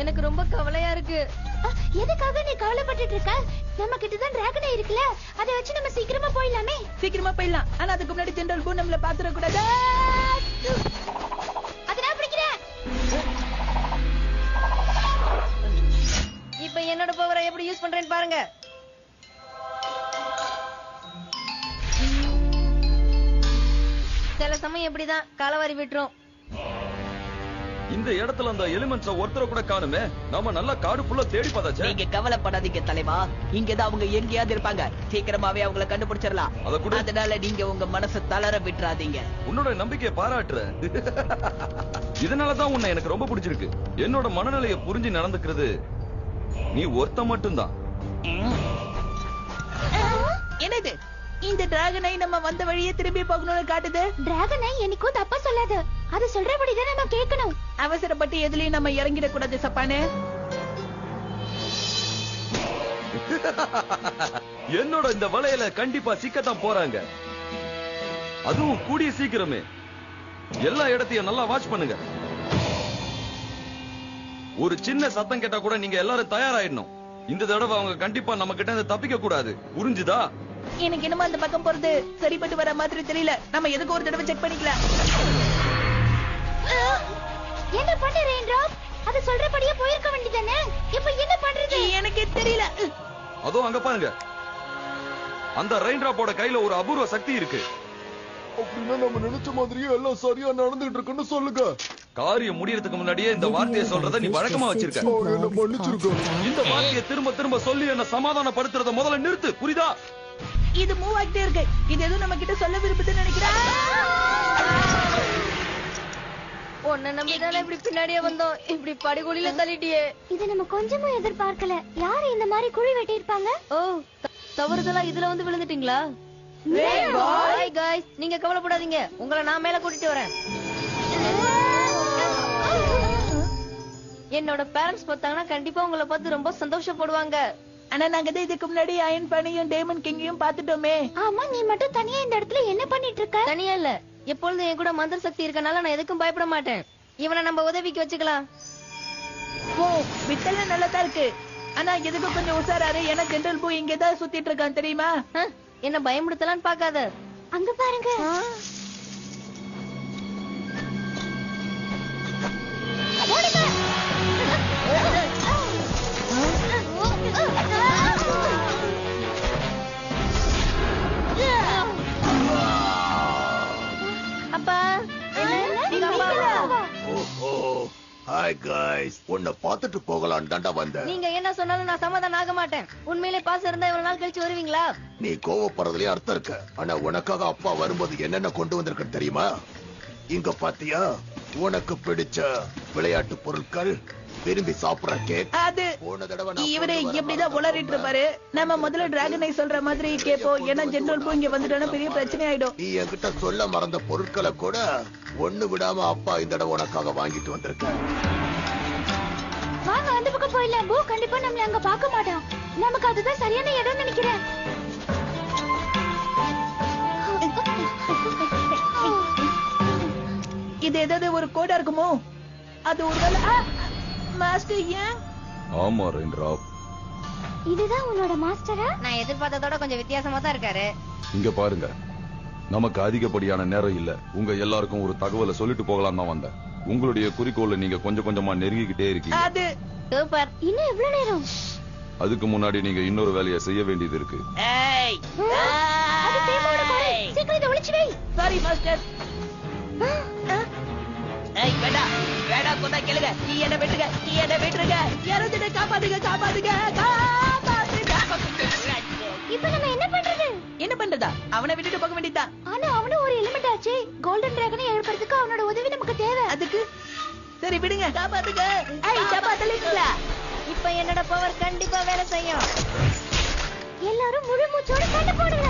எனக்கு ரொம்ப கவலையா இருக்கு. எதுக்காக நீ கவலைப்பட்டுட்டு இருக்க? நம்ம கிட்ட தான் டிராகனே இருக்குல, அதை வச்சு நம்ம சீக்கிரமா போயிடலாமே. சீக்கிரமா போயிடலாம். ஆனா அதுக்கு முன்னாடி ஜெனரல் பூ நம்மள பாத்துற கூடாது. அத நான் பிடிக்கிறேன். இப்ப என்னோட பவரை எப்படி யூஸ் பண்றேன்னு பாருங்க. சில சமயம் எப்படிதான் காலவாரி விட்டுரும். இந்த இடத்துல அந்த எலிமெண்ட்ஸ ஒருத்தர கூட காணுமே. நாம நல்லா காடு ஃபுல்லா தேடி பார்த்தாச்சே. நீங்க கவலைப்படாதீங்க தலைவா. இங்கதான் அவங்க எங்கேயாவது இருப்பாங்க. சீக்கிரமாவே அவங்கள கண்டுபிடிச்சிடலாம். அதனால நீங்க உங்க மனசை தளர விட்டுறாதீங்க. உன்னோட நம்பிக்கையை பாராட்டுற. இதனாலதான் உன்னை எனக்கு ரொம்ப பிடிச்சிருக்கு. என்னோட மனநிலையை புரிஞ்சு நடந்துக்கிறது நீ ஒருத்த மட்டும்தான். என்னது இந்த டிராகனை நம்ம வந்த வழியே திரும்பி போகணும்னு காட்டுது? டிராகனை என்னைக்கும் தப்பா சொல்லாது. அது சொல்றபடிதான் நம்ம கேட்கணும். அவசரப்பட்டு எதுலயும் நம்ம இறங்கிடக் கூடாது சப்பானே. என்னோட இந்த வலையில கண்டிப்பா சிக்கத்தான் போறாங்க. அதுவும் கூடிய சீக்கிரமே. எல்லா இடத்தையும் நல்லா வாட்ச் பண்ணுங்க. ஒரு சின்ன சத்தம் கேட்டா கூட நீங்க எல்லாரும் தயாராயிடணும். இந்த தடவை அவங்க கண்டிப்பா நம்ம கிட்ட இருந்து தப்பிக்க கூடாது. புரிஞ்சுதா? எனக்கு என்னமோ அந்த பக்கம் போறது சரிப்பட்டு வர மாதிரி தெரியல. நம்ம எதுக்கு ஒரு தடவை செக் பண்ணிக்கலாம். என்ன பண்ற ரெயின்ட்ராப்? அது சொல்றபடியே போயிருக்க வேண்டியதானே. இப்போ என்ன பண்றது? எனக்கு தெரியல. அதோ அங்க பாருங்க. அந்த ரெயின்ட்ராப்போட கையில ஒரு அபூர்வ சக்தி இருக்கு. அப்படின்னா நம்ம நினைச்ச மாதிரியே எல்லாம் சரியா நடந்துட்டு இருக்குன்னு சொல்லுங்க. காரியம் முடியறதுக்கு முன்னாடியே இந்த வார்த்தையை சொல்றத நீ வழக்கமா வச்சிருக்க. இந்த வார்த்தையை திரும்ப திரும்ப சொல்லி என்ன சமாதானப்படுத்துறத முதல்ல நிறுத்து. புரியுதா? இது மூவ் ஆகிட்டே இருக்கு. இது எதுவும் நம்ம கிட்ட சொல்ல விரும்புதுன்னு நினைக்கிறேன். உன்னை நம்பிதானே இப்படி பின்னாடியே வந்தோம். இப்படி படுகொலியில தள்ளிட்டியே. இது நம்ம கொஞ்சமும் எதிர்பார்க்கல. யாரு இந்த மாதிரி குழி வெட்டி இருப்பாங்க? ஓ, தவறுதலா இதுல வந்து விழுந்துட்டீங்களா? ஹாய் गाइस, நீங்க கவலைப்படாதீங்க. உங்களை நான் மேல கூட்டிட்டு வரேன். என்னோட பேரண்ட்ஸ் பார்த்தாங்கன்னா கண்டிப்பா உங்களை பார்த்து ரொம்ப சந்தோஷப்படுவாங்க. ஆனா நாங்க இதுக்கு முன்னாடி அயன் பனியும் டேமன் கிங்கையும் பாத்துட்டோமே. ஆமா, நீ மட்டும் தனியா இந்த இடத்துல என்ன பண்ணிட்டு இருக்க? தனியா இல்ல, எப்பொழுதும் என் கூட மந்திர சக்தி இருக்கனால நான் எதுக்கும் பயப்பட மாட்டேன். இவனை நம்ம உதவிக்கு வச்சுக்கலாம். ஓ, விட்டல நல்லதா இருக்கு. ஆனா எதுக்கு கொஞ்சம் உசாராரு. ஏன்னா ஜெனரல் பூ இங்கதான் சுத்திட்டு இருக்கான் தெரியுமா? என்ன பயமுடுத்தலான்னு பாக்காத. அங்க பாருங்க. அப்பா, ஹாய் गाइस, உன்னை பார்த்துட்டு போகலான்னு தாண்டா வந்தேன். நீங்க என்ன சொன்னாலும் நான் சமாதானம் ஆக மாட்டேன். உண்மையிலே பாசம் இருந்தா இவ்வளவு நாள் கழிச்சு வருவீங்களா? நீ கோவப்படுறதுலயே அர்த்தம் இருக்கு. ஆனா உனக்காக அப்பா வரும்போது என்னென்ன கொண்டு வந்திருக்குன்னு தெரியுமா? இங்க பாத்தியா, உனக்கு பிடிச்ச விளையாட்டு பொருட்கள், விரும்பி சாப்பிடுற கேக். அது இவரே எப்படிதான் உளறிட்டு இருப்பாரு. நம்ம முதல்ல டிராகனை சொல்ற மாதிரி கேப்போம். ஏன்னா ஜெனரல் பூ இங்க வந்துட்டோம்னா பெரிய பிரச்சனை ஆயிடும். நீ என்கிட்ட சொல்ல மறந்த பொருட்களை கூட ஒண்ணு விடாம அப்பா இந்த தடவை உனக்காக வாங்கிட்டு வந்திருக்க. வாங்க அந்த பக்கம் போயிடலாம். பூ கண்டிப்பா நம்மள அங்க பார்க்க மாட்டான். நமக்கு அதுதான் சரியான இடம் நினைக்கிறேன். இது ஏதாவது ஒரு கோடா இருக்குமோ? அது ஒருவேளை மாஸ்டர். ஏன்? ஆமா ரெயின்ட்ராப், இதுதான் உன்னோட மாஸ்டரா? நான் எதிர்பார்த்ததோட கொஞ்சம் வித்தியாசமா தான் இருக்காரு. இங்க பாருங்க, நமக்கு அதிகப்படியான நேரம் இல்ல. உங்க எல்லாருக்கும் ஒரு தகவலை சொல்லிட்டு போகலாம் தான் வந்தேன். உங்களுடைய குறிக்கோளை நீங்க கொஞ்சம் கொஞ்சமா நெருங்கிக்கிட்டே இருக்கீங்க. அது சூப்பர். இன்னும் எவ்வளவு நேரம்? அதுக்கு முன்னாடி நீங்க இன்னொரு வேலையை செய்ய வேண்டியது இருக்கு. ஏய், அது தேவோட கோடை. சீக்கிரம் இத ஒளிச்சு வை. Sorry master. ஏய் வேடா வேடா, கொண்டா கேளுங்க. நீ என்ன விட்டுருங்க, நீ என்ன விட்டுருங்க. யாராவது என்ன காப்பாத்துங்க, காப்பாத்துங்க, காப்பாத்துங்க. இப்போ நம்ம என்ன பண்றது? என்ன பண்றதா? அவனை விட்டுட்டு போக வேண்டியதுதான். ஆனா அவனும் ஒரு எலிமெண்ட் ஆச்சு. கோல்டன் டிராகனை எழுப்புறதுக்கு அவனோட உதவி நமக்கு தேவை. அதுக்கு சரி விடுங்க, காப்பாத்துங்க. ஏய் காப்பாத்தலீங்களா? இப்ப என்னோட பவர் கண்டிப்பா வேலை செய்யும். எல்லாரும் முழு மூச்சோட சண்டை போடுங்க.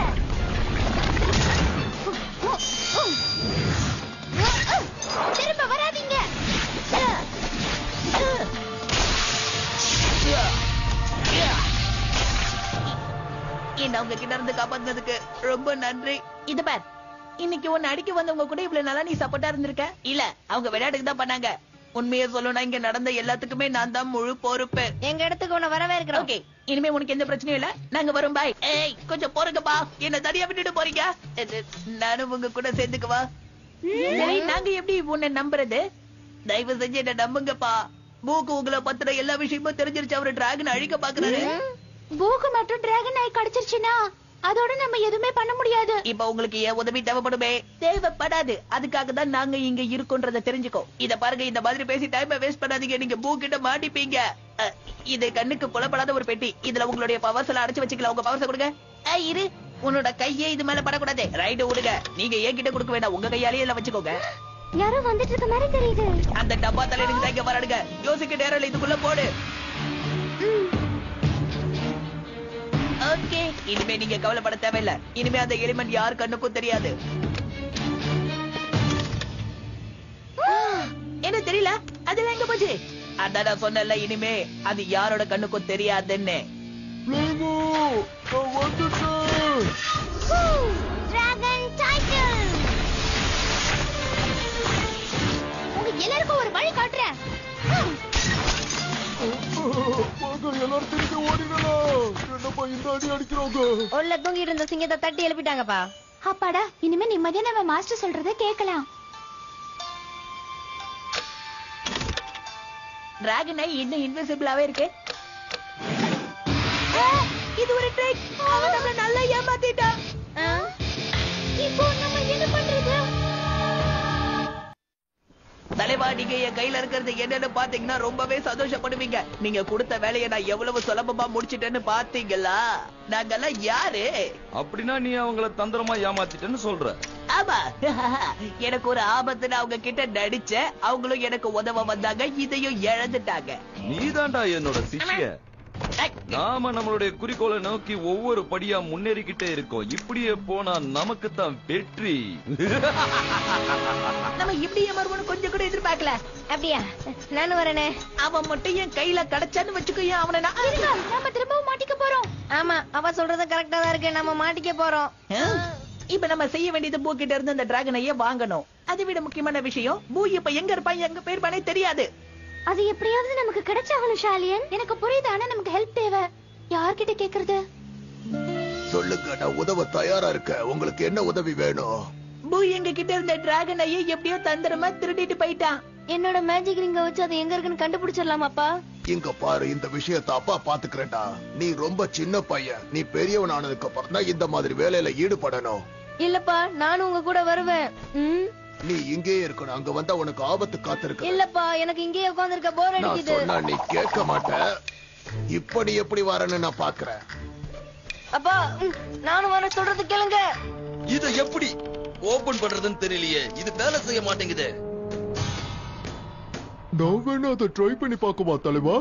திரும்ப வராதீங்க. என்ன உங்க கிட்ட இருந்து காப்பாத்துனதுக்கு ரொம்ப நன்றி. இது பார், இன்னைக்கு ஒன்னு அடிக்க வந்தவங்க கூட இவ்வளவு நாளா நீ சப்போர்ட்டா இருந்திருக்க. இல்ல, அவங்க விளையாட்டுக்கு தான் பண்ணாங்க. உண்மையை சொல்லணும், இங்க நடந்த எல்லாத்துக்குமே நான் தான் முழு பொறுப்பு. எங்க இடத்துக்கு உன்னை வரவே இருக்கிறோம். ஓகே, இனிமே உனக்கு எந்த பிரச்சனையும் இல்ல. நாங்க வரோம், பாய். ஏய், கொஞ்சம் போறங்கப்பா. என்ன தனியா விட்டுட்டு போறீங்க? நானும் உங்க கூட சேர்ந்துக்குவா. சரி, நாங்க எப்படி உன்னை நம்புறது? தயவு செஞ்சு என்ன நம்புங்கப்பா. பூக்கு உங்களை பத்திர எல்லா விஷயமும் தெரிஞ்சிருச்சு. அவரு டிராகன் அழிக்க பாக்குறாரு. பூக்கு மட்டும் டிராகன் ஆயி கடிச்சிருச்சுனா அதோட நம்ம எதுவுமே பண்ண முடியாது. இப்ப உங்களுக்கு ஏன் உதவி தேவைப்படுமே? தேவைப்படாது. அதுக்காக தான் நாங்க இங்க இருக்கோன்றத தெரிஞ்சுக்கோ. இத பாருங்க, இந்த மாதிரி பேசி டைம் வேஸ்ட் பண்ணாதீங்க. நீங்க பூக்கிட்ட மாட்டிப்பீங்க. இது கண்ணுக்கு புலப்படாத ஒரு பெட்டி. இதுல உங்களுடைய பவர்ஸ் எல்லாம் அடைச்சு வச்சுக்கலாம். உங்க பவர்ஸ் கொடுங்க. இரு, உன்னோட கையே இது மேல படக்கூடாது. ரைட், விடுங்க. நீங்க என்கிட்ட கொடுக்க வேண்டாம், உங்க கையாலேயே எல்லாம் வச்சுக்கோங்க. யாரோ வந்துட்டு இருக்க மாதிரி தெரியுது. அந்த டப்பா தலையில இங்க வராடுங்க. யோசிக்க நேரம் இதுக்குள்ள போடு. ஓகே, இனிமே நீங்க கவலைப்பட தேவையில்ல. இனிமே அந்த எலிமெண்ட் யார் கண்ணுக்கும் தெரியாது. என்ன தெரியல? அதெல்லாம் எங்க போச்சு? அதான் நான் சொன்னல, இனிமே அது யாரோட கண்ணுக்கும் தெரியாதுன்னு. Dragon title. உங்க எல்லாருக்கும் ஒரு வழி காட்டுறேன். உள்ள தூங்கிட்டு இருந்த சிங்கத்தை தட்டி எழுப்பிட்டாங்கப்பா. அப்பாடா, இனிமே நிம்மதியா நம்ம மாஸ்டர் சொல்றத கேட்கலாம். டிராகன் இன்னும் இன்விசிபிளாவே இருக்கு. இது ஒரு ட்ரிக். அவன் நம்மள நல்லா ஏமாத்திட்டான். இப்போ நம்ம என்ன பண்றது? தலைவா, நீங்க என் கையில இருக்கிறது என்னன்னு பாத்தீங்கன்னா ரொம்பவே சந்தோஷப்படுவீங்க. நீங்க கொடுத்த வேலையை நான் எவ்வளவு சுலபமா முடிச்சிட்டேன்னு பாத்தீங்களா? நாங்கெல்லாம் யாரு? அப்படின்னா நீ அவங்கள தந்திரமா ஏமாத்திட்டேன்னு சொல்ற? ஆமா, எனக்கு ஒரு ஆபத்துன்னு அவங்க கிட்ட நடிச்ச. அவங்களும் எனக்கு உதவ வந்தாங்க, இதையும் இழந்துட்டாங்க. நீதான்டா என்னோட சிஷ்ய. நாம நம்மளுடைய குறிக்கோளை நோக்கி ஒவ்வொரு படியா முன்னேறிக்கிட்டே இருக்கோம். இப்படியே போனா நமக்கு தான் வெற்றி. நம்ம இப்படி ஏமாறுவோம்னு கொஞ்சம் கூட எதிர்பார்க்கல. அப்படியா? நானும் வரேனே. அவன் மட்டும் என் கையில கிடைச்சான்னு வச்சுக்கோ, அவனை நம்ம திரும்பவும் மாட்டிக்க போறோம். ஆமா, அவ சொல்றது கரெக்டா தான் இருக்கு. நம்ம மாட்டிக்க போறோம். இப்ப நம்ம செய்ய வேண்டியது பூ கிட்ட இருந்து அந்த டிராகனையே வாங்கணும். அதை விட முக்கியமான விஷயம், பூ இப்ப எங்க இருப்பான், எங்க போயிருப்பானே தெரியாது. அது எப்படியாவது நமக்கு கிடைச்சாகணும் ஷாலியன். எனக்கு புரியுது, ஆனா நமக்கு ஹெல்ப் தேவை. யார்கிட்ட கேக்குறது? சொல்லுங்க, நான் உதவ தயாரா இருக்கேன். உங்களுக்கு என்ன உதவி வேணும்? பூ எங்க கிட்ட இருந்த டிராகனையே எப்படியோ தந்திரமா திருடிட்டு போயிட்டான். என்னோட மேஜிக் ரிங்க வச்சு அது எங்க இருக்குன்னு கண்டுபிடிச்சிடலாமாப்பா? இங்க பாரு, இந்த விஷயத்தை அப்பா பாத்துக்கிறேன்டா. நீ ரொம்ப சின்ன பையன். நீ பெரியவன் ஆனதுக்கு அப்புறம் தான் இந்த மாதிரி வேலையில ஈடுபடணும். இல்லப்பா, நானும் உங்க கூட வருவேன். நீ இங்கே இருக்கணும். அங்க வந்தா உனக்கு ஆபத்து காத்திருக்கு. இல்லப்பா, எனக்கு இங்கே உட்கார்ந்திருக்க போர் நான் அடிக்குது. சொன்னா நீ கேட்க மாட்ட. இப்படி எப்படி வரேன்னு நான் பாக்குறேன். அப்பா, நானும் வர, சொல்றது கேளுங்க. இத எப்படி ஓபன் பண்றதுன்னு தெரியலையே. இது வேலை செய்ய மாட்டேங்குது. நான் வேணா அதை ட்ரை பண்ணி பாக்குவா தலைவா?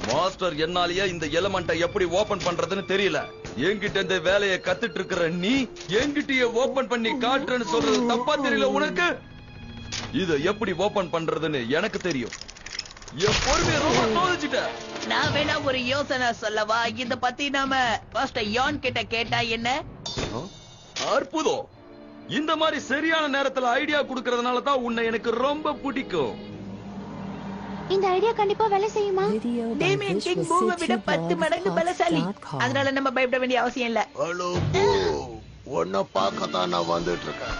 மாஸ்டர், என்னாலயே இந்த எலமெண்ட்டை எப்படி ஓபன் பண்றதுன்னு தெரியல. என்கிட்ட இந்த வேலையை கத்துட்டு இருக்கிற நீ என்கிட்டயே ஓபன் பண்ணி காட்டுறேன்னு சொல்றது தப்பா தெரியல உனக்கு? இத எப்படி ஓபன் பண்றதுன்னு எனக்கு தெரியும். என் பொறுமையை ரொம்ப சோதிச்சுட்ட. நான் வேணா ஒரு யோசனை சொல்லவா? இத பத்தி நாம ஃபர்ஸ்ட் யான் கிட்ட கேட்டா என்ன? அற்புதம். இந்த மாதிரி சரியான நேரத்துல ஐடியா குடுக்கறதுனால தான் உன்னை எனக்கு ரொம்ப பிடிக்கும். இந்த ஐடியா கண்டிப்பா வேலை செய்யுமா? டேமியன் கிங் பூவை விட 10 மடங்கு பலசாலி. அதனால நம்ம பயப்பட வேண்டிய அவசியம் இல்ல. ஹலோ பூ, உன்னை பார்க்கத்தான் நான் வந்துட்டு இருக்கேன்.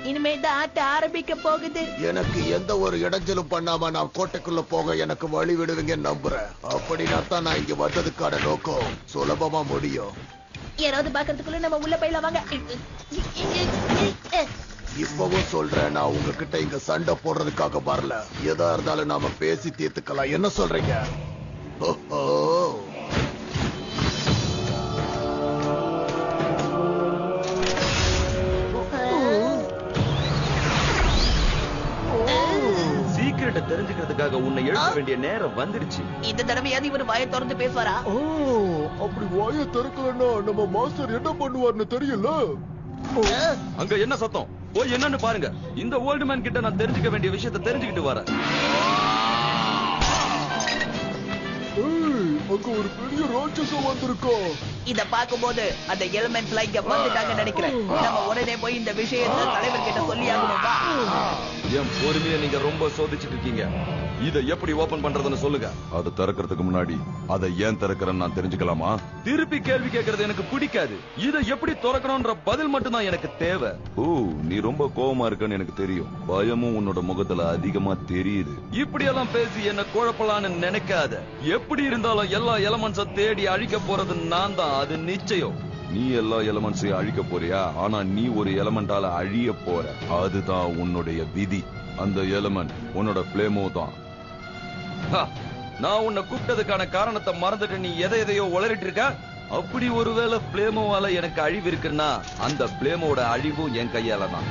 இனிமே இந்த ஆட்ட ஆரம்பிக்க போகுது. எனக்கு எந்த ஒரு இடைஞ்சலும் பண்ணாம நான் கோட்டைக்குள்ள போக எனக்கு வழி விடுவீங்கன்னு நம்புறேன். அப்படின்னா தான் நான் இங்க வந்ததுக்கான நோக்கம் சுலபமா முடியும். யாராவது பாக்கிறதுக்குள்ள நம்ம உள்ள போயிடலாம் வாங்க. இப்பவும் சொல்றேன், நான் உங்ககிட்ட இங்க சண்டை போடுறதுக்காக வரல. எதா இருந்தாலும் நாம பேசி தீர்த்துக்கலாம். என்ன சொல்றீங்க? சீக்கிரட்டை தெரிஞ்சுக்கிறதுக்காக உன்னை எழுத வேண்டிய நேரம் வந்துடுச்சு. இந்த தடவையாவது இவர் வாயை திறந்து பேசுவாரா? அப்படி வாயை திறக்கலன்னா நம்ம மாஸ்டர் என்ன பண்ணுவார்னு தெரியல. அங்க என்ன சத்தம்? போய் என்னன்னு பாருங்க. இந்த ஓல்டு மேன் கிட்ட நான் தெரிஞ்சுக்க வேண்டிய விஷயத்தை தெரிஞ்சுக்கிட்டு வரேன். அங்க ஒரு பெரிய ராட்சசம் வந்திருக்கா. இத பாக்கும்போது அந்த எலிமெண்ட்ஸ்ல இங்க வந்துட்டாங்க நினைக்கிறேன். நம்ம உடனே போய் இந்த விஷயத்தை தலைவர் கிட்ட சொல்லி ஆகணும். என் பொறுமையை நீங்க ரொம்ப சோதிச்சுட்டு இருக்கீங்க. இதை எப்படி ஓபன் பண்றதுன்னு சொல்லுங்க. அதை திறக்கிறதுக்கு முன்னாடி அதை ஏன் திறக்கிறேன்னு நான் தெரிஞ்சுக்கலாமா? திருப்பி கேள்வி கேட்கறது எனக்கு பிடிக்காது. இதை எப்படி திறக்கணும்ன்ற பதில் மட்டும் தான் எனக்கு தேவை. ஓ, நீ ரொம்ப கோவமா இருக்கன்னு எனக்கு தெரியும். பயமும் உன்னோட முகத்துல அதிகமா தெரியுது. இப்படி எல்லாம் பேசி என்ன குழப்பலான்னு நினைக்காத. எப்படி இருந்தாலும் எல்லா எலமெண்ட்ஸ தேடி அழிக்க போறது நான் தான், அது நிச்சயம். நீ எல்லா எலமெண்ட்ஸையும் அழிக்க போறியா? ஆனா நீ ஒரு எலமெண்டால அழிய போற. அதுதான் உன்னுடைய விதி. அந்த எலமெண்ட் உன்னோட பிளேமோ தான். நான் உன்னை கூப்பிட்டதுக்கான காரணத்தை மறந்துட்டு நீ எதையோ உளறிட்டு இருக்க. அப்படி ஒருவேளை பிளேமோவால எனக்கு அழிவு இருக்குன்னா அந்த பிளேமோட அழிவும் என் கையால தான்.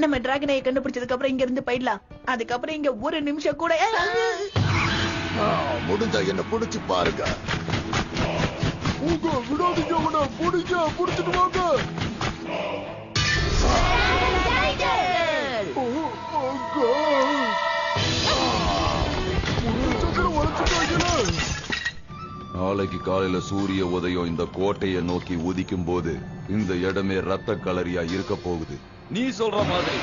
நம்ம டிராகனையை கண்டுபிடிச்சதுக்கு அப்புறம் இங்க இருந்து போயிடலாம். அதுக்கப்புறம் இங்க ஒரு நிமிஷம் கூட முடிஞ்சா என்ன பிடிச்சு பாருங்க. விடாதீங்க, புடிச்சிட்டு வாங்க. நாளைக்கு காலையில சூரிய உதயம் இந்த கோட்டையை நோக்கி உதிக்கும் போது இந்த இடமே ரத்த கலரியா இருக்க போகுது. நீ சொல்ற மாதிரி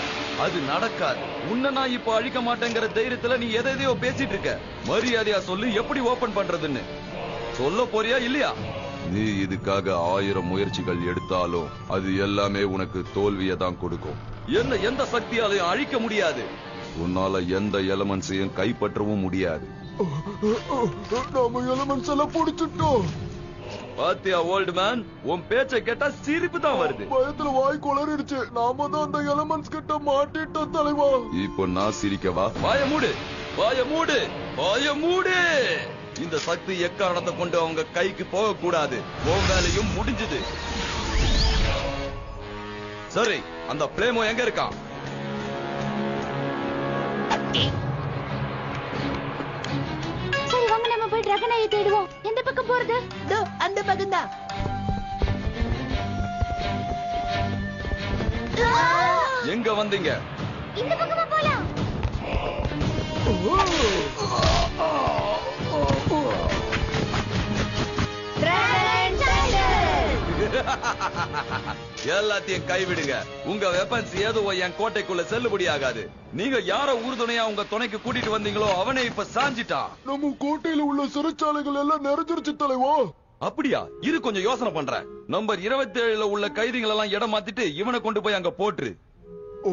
அது நடக்காது. உன்னை நான் இப்ப அழிக்க மாட்டேங்கிற தைரியத்துல நீ எதையோ பேசிட்டு இருக்க. மரியாதையா சொல்லு, எப்படி ஓபன் பண்றதுன்னு சொல்ல போறியா இல்லையா? நீ இதுக்காக 1000 முயற்சிகள் எடுத்தாலும் அது எல்லாமே உனக்கு தோல்வியை தான் கொடுக்கும். என்ன எந்த சக்தியாலையும் அழிக்க முடியாது. உன்னால எந்த எலமெண்ட்ஸையும் கைப்பற்றவும் முடியாது. நாம எலமெண்ட்ஸ் எல்லாம் பிடிச்சிட்டோம். பாத்தியா ஓல்டு மேன், உன் பேச்சை கேட்டா சிரிப்பு தான் வருது. பயத்துல வாய் குளறிடுச்சு. நாம தான் அந்த எலமெண்ட்ஸ் கிட்ட மாட்டிட்டோம் தலைவா. இப்போ நான் சிரிக்கவா? வாய மூடு, வாய மூடு, வாய மூடு. இந்த சக்தி எக்காரணத்தை கொண்டு அவங்க கைக்கு போக கூடாது. உன் வேலையும் முடிஞ்சது. சரி, அந்த பிளேமோ எங்க இருக்கான்? சரி வாங்க, நம்ம போய் டிராகனையை தேடுவோம். எந்த பக்கம் போறது? அந்த பக்கம் தான். எங்க வந்தீங்க? இந்த பக்கமா போலாம். எல்லாத்தையும் கைவிடுங்க. உங்க வெப்பன்ஸ் எதுவும் என் கோட்டைக்குள்ள செல்லுபடி ஆகாது. நீங்க யார உறுதுணையா உங்க துணைக்கு கூட்டிட்டு வந்தீங்களோ அவனே இப்ப சாஞ்சிட்டான். நம்ம கோட்டையில உள்ள சிறைச்சாலைகள் எல்லாம் நிறைஞ்சிருச்சு தலைவா. அப்படியா? இரு கொஞ்சம் யோசனை பண்றேன். நம்பர் 27ல உள்ள கைதிகள் எல்லாம் இடம் மாத்திட்டு இவனை கொண்டு போய் அங்க போட்டுரு. ஓ,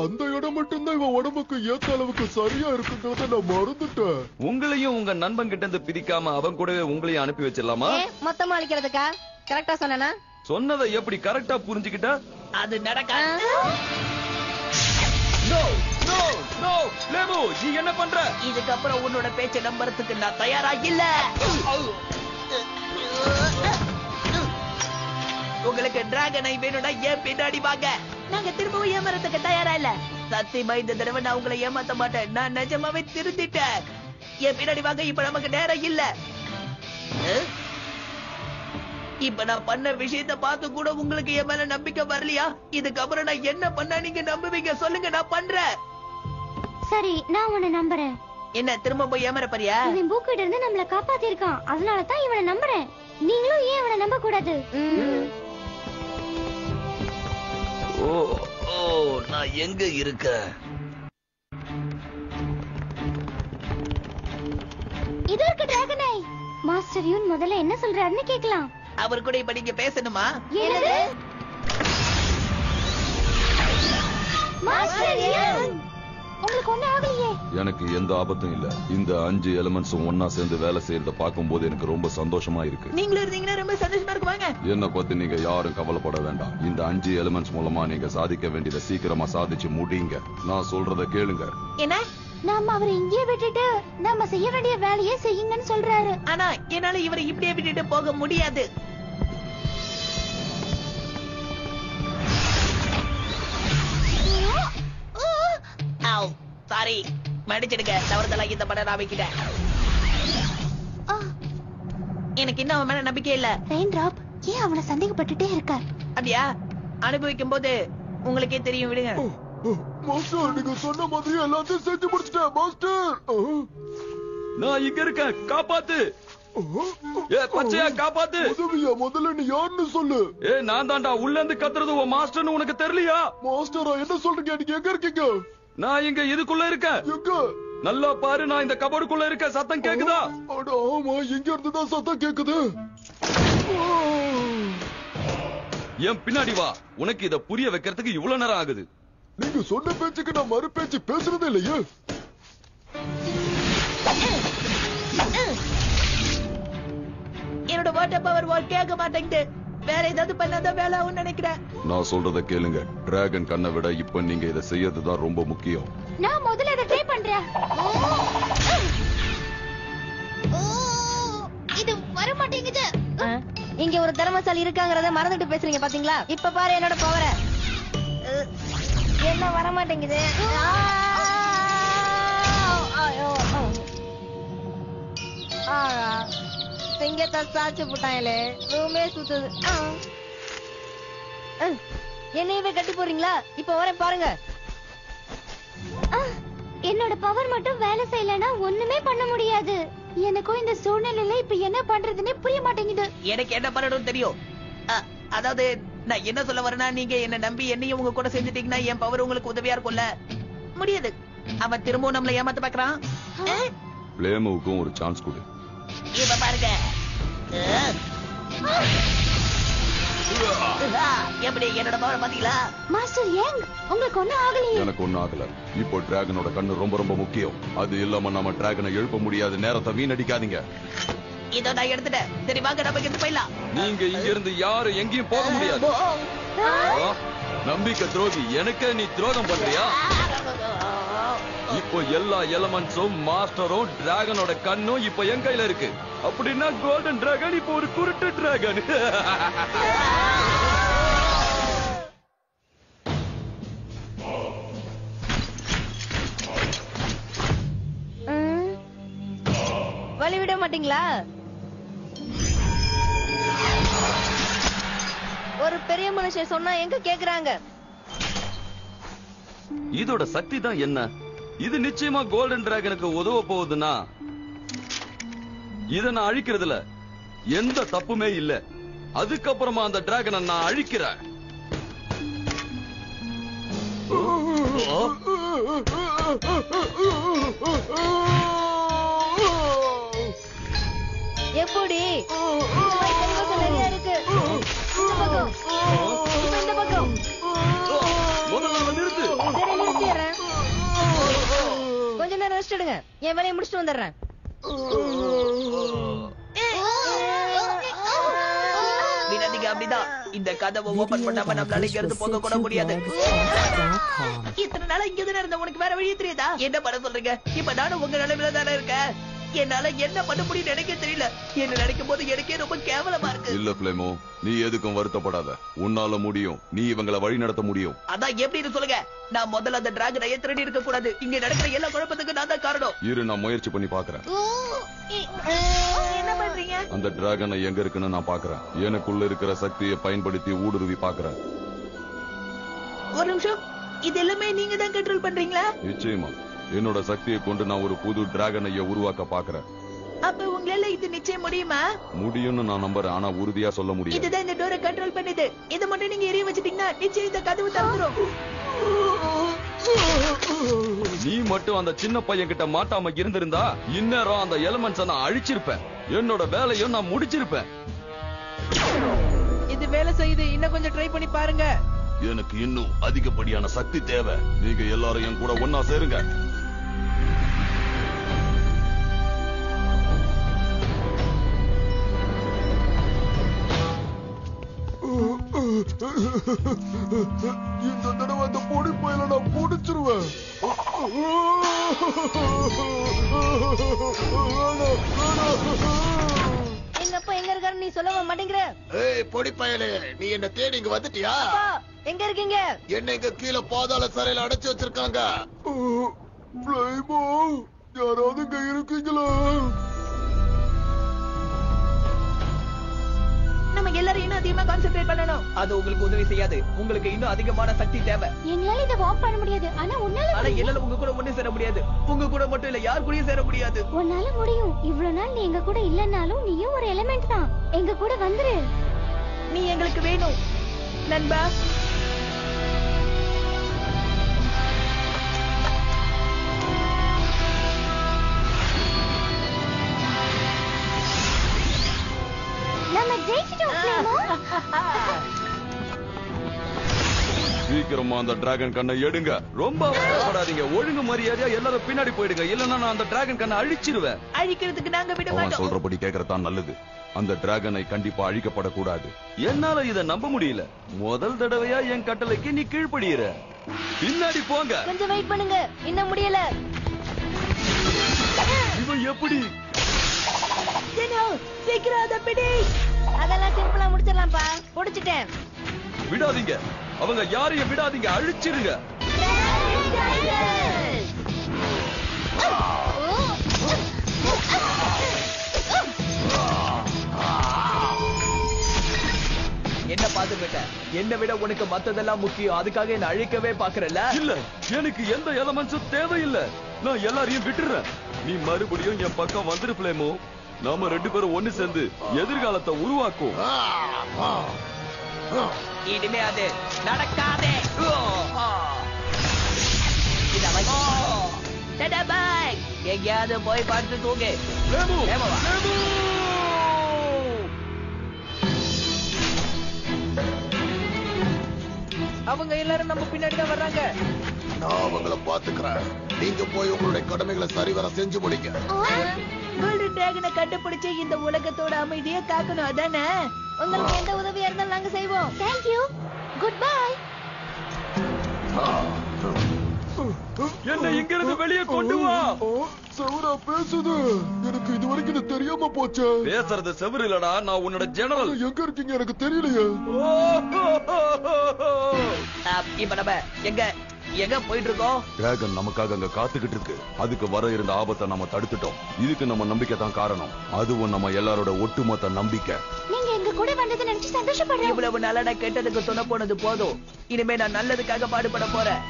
அந்த இடம் மட்டும்தான் இவன் உடம்புக்கு ஏத்த அளவுக்கு சரியா இருக்குன்றத நான் மறந்துட்டேன். உங்களையும் உங்க நண்பன் கிட்ட இருந்து பிரிக்காம அவன் கூடவே உங்களையும் அனுப்பி வச்சிடலாமா? மொத்தமா அழிக்கிறதுக்கா? கரெக்டா சொன்னா? சொன்னதை எப்படி கரெக்டா புரிஞ்சுக்கிட்ட? அது நடக்காது. நோ நோ நோ லேமோ, நீ என்ன பண்ற? இதுக்கப்புறம் உன்னோட பேச்சை நம்புறதுக்கு நான் தயாரா இல்ல. உங்களுக்கு டிராகனை வேணும்னா ஏன் பின்னாடி வாங்க. நாங்க திரும்பவும் ஏமாறதுக்கு தயாரா இல்ல. சத்தியமா இந்த தடவை நான் உங்களை ஏமாத்த மாட்டேன். நான் நிஜமாவே திருந்திட்டேன். ஏன் பின்னாடி வாங்க. இப்ப நமக்கு நேரம் இல்ல. இப்ப நான் பண்ண விஷயத்த பார்த்து கூட உங்களுக்கு என் மேல நம்பிக்கை வரலையா? இதுக்கப்புறம் நான் என்ன பண்ணா நீங்க நம்புவீங்க சொல்லுங்க. நான் பண்றேன். சரி, நான் உன்னை நம்புறேன். என்ன திரும்ப போய் ஏமாற பாரியா? இவன் பூக்கிட்ட இருந்து நம்மள காப்பாத்தி இருக்கான். அதனால தான் இவனை நம்புறேன். நீங்களும் ஏன் இவனை நம்ப கூடாது? ஓ ஓ, நான் எங்க இருக்க? இது இருக்கு டிராகனை. மாஸ்டர் யூன் முதல்ல என்ன சொல்றாருன்னு கேக்கலாம். அவர் கூட இப்ப நீங்க பேசணுமா? என்னது? மாஸ்டர் யூன், உங்களுக்கு ஒண்ணு ஆகலையே? எனக்கு எந்த ஆபத்தும் இல்ல. இந்த 5 எலிமெண்ட்ஸும் ஒன்னா சேர்ந்து வேலை செய்யறத பார்க்கும்போது எனக்கு ரொம்ப சந்தோஷமா இருக்கு. நீங்களும் இருந்தீங்கன்னா ரொம்ப சந்தோஷமா இருக்குவாங்க. என்ன பத்தி நீங்க யாரும் கவலைப்பட வேண்டாம். இந்த 5 எலிமெண்ட்ஸ் மூலமா நீங்க சாதிக்க வேண்டியதை சீக்கிரமா சாதிச்சு முடிங்க. நான் சொல்றத கேளுங்க. என்ன? நாம அவரை இங்கே விட்டுட்டு நாம செய்ய வேண்டிய வேலையை செய்யுங்கன்னு சொல்றாரு. ஆனா என்னால இவரை இப்படியே விட்டுட்டு போக முடியாது. சாரி, மன்னிச்சிடுங்க. தவறுதலா இந்த படம் நான் வைக்கிட்டேன். எனக்கு இன்னும் அவன் மேல நம்பிக்கை இல்ல. ரெயின் டிராப் ஏன் அவனை சந்தேகப்பட்டுட்டே இருக்க? அப்படியா? அனுபவிக்கும் போது உங்களுக்கே தெரியும். விடுங்க. மாஸ்டர் நீங்க சொன்ன மாதிரி எல்லாத்தையும் செஞ்சு முடிச்சிட்டேன் மாஸ்டர். நான் இங்க இருக்கேன், காப்பாத்து. ஏ பச்சையா காப்பாத்து. உதவியா முதல்ல நீ யாருன்னு சொல்லு. ஏ நான் தான்டா, உள்ள இருந்து கத்துறது உன் மாஸ்டர்னு உனக்கு தெரியலையா? மாஸ்டரா என்ன சொல்றீங்க? நீங்க எங்க இருக்கீங்க? நான் இங்க இதுக்குள்ள இருக்கேன். எங்க? நல்லா பாரு, நான் இந்த கபோர்டுக்குள்ள இருக்க. சத்தம் கேக்குதா? அட ஆமா, எங்க இருந்து தான் சத்தம் கேக்குது. என் பின்னாடி வா. உனக்கு இத புரிய வைக்கிறதுக்கு இவ்வளவு நேரம் ஆகுது. நீங்க சொன்ன பேச்சுக்கு நான் மறு பேச்சு பேசுறதே இல்லையே. என்னோட வாட்டர் பவர் வால் கேட்க மாட்டேங்குது. வேற ஏதாவது பண்ணாதான் வேலை ஆகும்னு நினைக்கிறேன். நான் சொல்றத கேளுங்க. டிராகன் கண்ணை விட இப்ப நீங்க இதை செய்யறதுதான் ரொம்ப முக்கியம். நான் முதல்ல அதை ட்ரை பண்றேன். இது வர மாட்டேங்குது. இங்க ஒரு திறமைசாலி இருக்காங்கறத மறந்துட்டு பேசுறீங்க பாத்தீங்களா? இப்ப பாரு என்னோட பவர. என்ன வர மாட்டேங்குது. சிங்கத்தை சாச்சு போட்டாங்களே, ரூமே சுத்துது. என்னையவே கட்டி போறீங்களா? இப்ப வரேன் பாருங்க. என்னோட பவர் மட்டும் வேலை செய்யலனா ஒண்ணுமே பண்ண முடியாது. எனக்கும் இந்த சூழ்நிலையில இப்ப என்ன பண்றதுன்னே புரிய மாட்டேங்குது. எனக்கு என்ன பண்ணணும் தெரியும். அதாவது நான் என்ன சொல்ல வரேன்னா, நீங்க என்ன நம்பி என்னையும் உங்க கூட செஞ்சுட்டீங்கன்னா என் பவர் உங்களுக்கு உதவியா இருக்கும்ல. முடியாது. அவன் திரும்பவும் நம்மள ஏமாத்த பாக்குறான். பிளேமுக்கும் ஒரு சான்ஸ் கொடு. இப்ப பாருங்க. எப்படி என்னோட பவர் பாத்தீங்களா? மாஸ்டர் யங், உங்களுக்கு ஒண்ணும் ஆகலையே. எனக்கு ஒண்ணும் ஆகல. இப்போ டிராகனோட கண்ணு ரொம்ப ரொம்ப முக்கியம். அது இல்லாம நம்ம டிராகனை எழுப்ப முடியாது. நேரத்தை வீணடிக்காதீங்க. இதோ நான் எடுத்துட்டேன். சரி வாங்க நம்ம இங்க போயிடலாம். நீங்க இங்க இருந்து யாரும் எங்கேயும் போக முடியாது. நம்பிக்கை துரோகி, எனக்கு நீ துரோகம் பண்றியா? இப்போ எல்லா எலமெண்ட்ஸும் மாஸ்டரும் டிராகனோட கண்ணும் இப்போ என் கையில இருக்கு. அப்படின்னா கோல்டன் டிராகன் இப்போ ஒரு குருட்டு டிராகன். வழி விட மாட்டீங்களா? ஒரு பெரிய மனுஷன் சொன்னா எங்க கேக்குறாங்க? இதோட சக்தி தான் என்ன? இது நிச்சயமா கோல்டன் டிராகனுக்கு உதவ போகுதுன்னா இத நான் அழிக்கிறதுல எந்த தப்புமே இல்ல. அதுக்கப்புறமா அந்த டிராகனை நான் அழிக்கிறேன். எப்படி? நிறைய இருக்கு. இந்த பக்கம். முதல்ல நிறுத்து. சரி நிறுத்திடுறேன். கொஞ்ச நேரம் ரெஸ்ட் எடுங்க. என் வேலையை முடிச்சுட்டு வந்துடுறேன். வினாதிங்க அப்படிதான். இந்த கதவை ஓபன் பண்ணாம நம்மளால இங்க இருந்து போக கூட முடியாது. இத்தனை நாளா இங்க தானே இருந்த, உனக்கு வேற வழியே தெரியுதா? என்ன பண்ண சொல்றீங்க? இப்ப நானும் உங்க நிலைமையில தானே இருக்கேன். என்னால என்ன பண்ண முடியும் நினைக்க தெரியல. என்ன நினைக்கும் போது எனக்கே ரொம்ப கேவலமா இருக்கு. இல்ல பிளேமோ, நீ எதுக்கும் வருத்தப்படாத. உன்னால முடியும். நீ இவங்களை வழி நடத்த முடியும். அதான் எப்படின்னு சொல்லுங்க. நான் முதல்ல அந்த டிராகனை திருடி இருக்க கூடாது. இங்க நடக்கிற எல்லா குழப்பத்துக்கு நான் தான் காரணம். இரு, நான் முயற்சி பண்ணி பாக்குறேன். என்ன பண்றீங்க? அந்த டிராகனை எங்க இருக்குன்னு நான் பாக்குறேன். எனக்குள்ள இருக்கிற சக்தியை பயன்படுத்தி ஊடுருவி பாக்குறேன். ஒரு நிமிஷம். இது எல்லாமே நீங்க தான் கண்ட்ரோல் பண்றீங்களா? நிச்சயமா. என்னோட சக்தியை கொண்டு நான் ஒரு புது டிராகனைய உருவாக்க பாக்குறேன். அப்ப உங்களால இது நிச்சயம் முடியுமா? முடியும்னு நான் நம்புறேன், ஆனா உறுதியா சொல்ல முடியும். இதுதான் இந்த டோரை கண்ட்ரோல் பண்ணுது. இதை மட்டும் நீங்க எரிய வச்சிட்டீங்கன்னா நிச்சயம் இந்த கதவு திறந்துரும். நீ மட்டும் அந்த சின்ன பையன் கிட்ட மாட்டாம இருந்திருந்தா இந்நேரம் அந்த எலிமெண்ட்ஸை நான் அழிச்சிருப்பேன். என்னோட வேலையும் நான் முடிச்சிருப்பேன். இது வேலை செய்யுது. இன்னும் கொஞ்சம் ட்ரை பண்ணி பாருங்க. எனக்கு இன்னும் அதிகப்படியான சக்தி தேவை. நீங்க எல்லாரும் என் கூட ஒன்னா சேருங்க. இந்த தடவை அந்த பொடி பையில நான் புடிச்சிருவேன். எங்க அப்பா எங்க இருக்காரு நீ சொல்லவே மாட்டேங்கிற? ஏய் பொடி பயலே, நீ என்ன தேடி இங்க வந்துட்டியா? அப்பா எங்க இருக்கீங்க? என்ன இங்க கீழே பாதாள சிறையில அடைச்சு வச்சிருக்காங்க. யாராவது இங்க இருக்கீங்களா? நம்ம எல்லாரும் இன்னும் அதிகமா கான்சென்ட்ரேட் பண்ணணும். அது உங்களுக்கு உதவி செய்யாது. உங்களுக்கு இன்னும் அதிகமான சக்தி தேவை. எங்களால இத வாக் பண்ண முடியாது. ஆனா உன்னால ஆனா என்னால உங்க கூட ஒண்ணு சேர முடியாது. உங்க கூட மட்டும் இல்ல, யார் கூடயும் சேர முடியாது. உன்னால முடியும். இவ்வளவு நாள் நீ எங்க கூட இல்லனாலும் நீயும் ஒரு எலிமெண்ட் தான். எங்க கூட வந்துரு. நீ எங்களுக்கு வேணும் நண்பா. நம்ம ஜெயிச்சிட்டோம் ஃப்ளேமோ. சீக்கிரமா அந்த டிராகன் கண்ணை எடுங்க. ரொம்ப அவசரப்படாதீங்க. ஒழுங்கு மரியாதையா எல்லாரும் பின்னாடி போயிடுங்க. இல்லன்னா நான் அந்த டிராகன் கண்ணை அழிச்சிருவேன். அழிக்கிறதுக்கு நாங்க விட அவன் மாட்டோம். சொல்றபடி கேக்குறதான் நல்லது. அந்த டிராகனை கண்டிப்பா அழிக்கப்படக்கூடாது. என்னால இத நம்ப முடியல. முதல் தடவையா என் கட்டளைக்கு நீ கீழ்ப்படியிற. பின்னாடி போங்க. கொஞ்சம் வெயிட் பண்ணுங்க, இன்னும் முடியல. இவன் எப்படி? சீக்கிரம் அதை பிடி. அதெல்லாம் சிம்பிளா முடிச்சிடலாம்ப்பா. முடிச்சிட்டேன். விடாதீங்க, அவங்க யாரையும் விடாதீங்க, அழிச்சிருங்க. என்ன பாத்துக்கிட்ட? என்ன விட உனக்கு மத்ததெல்லாம் முக்கியம். அதுக்காக என்ன அழிக்கவே பாக்குறல? இல்ல, எனக்கு எந்த எலமெண்ட்ஸும் தேவையில்லை. நான் எல்லாரையும் விட்டுறேன். நீ மறுபடியும் என் பக்கம் வந்துரு ஃப்ளேமோ. நாம 2 பேரும் ஒண்ணு சேர்ந்து எதிர்காலத்தை உருவாக்கும். இனிமே அது நடக்காதே. எங்கேயாவது போய் பார்த்து தூங்கு. அவங்க எல்லாரும் நம்ம பின்னாடி தான் வர்றாங்க. நான் அவங்கள பாத்துக்கிறேன். நீங்க போய் உங்களுடைய கடமைகளை சரிவர செஞ்சு முடிங்க. கோல்டன் டிராகனை கண்டுபிடிச்சு இந்த உலகத்தோட அமைதியை காக்கணும், அதானே? உங்களுக்கு எந்த உதவியா இருந்தாலும் நாங்க செய்வோம். Thank you. Goodbye. என்ன இங்க இருந்து வெளியே கொண்டு வா. சவுரா பேசுது. எனக்கு இது வரைக்கும் இது தெரியாம போச்சு. பேசுறது செவரு இல்லடா, நான் உன்னோட ஜெனரல். எங்க இருக்கீங்க எனக்கு தெரியலையே. இப்ப நம்ம எங்க போயிட்டு இருக்கோம்? டிராகன் நமக்காக அங்க காத்துக்கிட்டு இருக்கு. அதுக்கு வர இருந்த ஆபத்தை நம்ம தடுத்துட்டோம். இதுக்கு நம்ம நம்பிக்கை தான் காரணம். அதுவும் நம்ம எல்லாரோட ஒட்டுமொத்த நம்பிக்கை. நீங்க எங்க கூட வந்ததை நினைச்சு சந்தோஷப்படுறேன். இவ்வளவு நாளா நான் கெட்டதுக்கு துணை போனது போதும். இனிமே நான் நல்லதுக்காக பாடுபட போறேன்.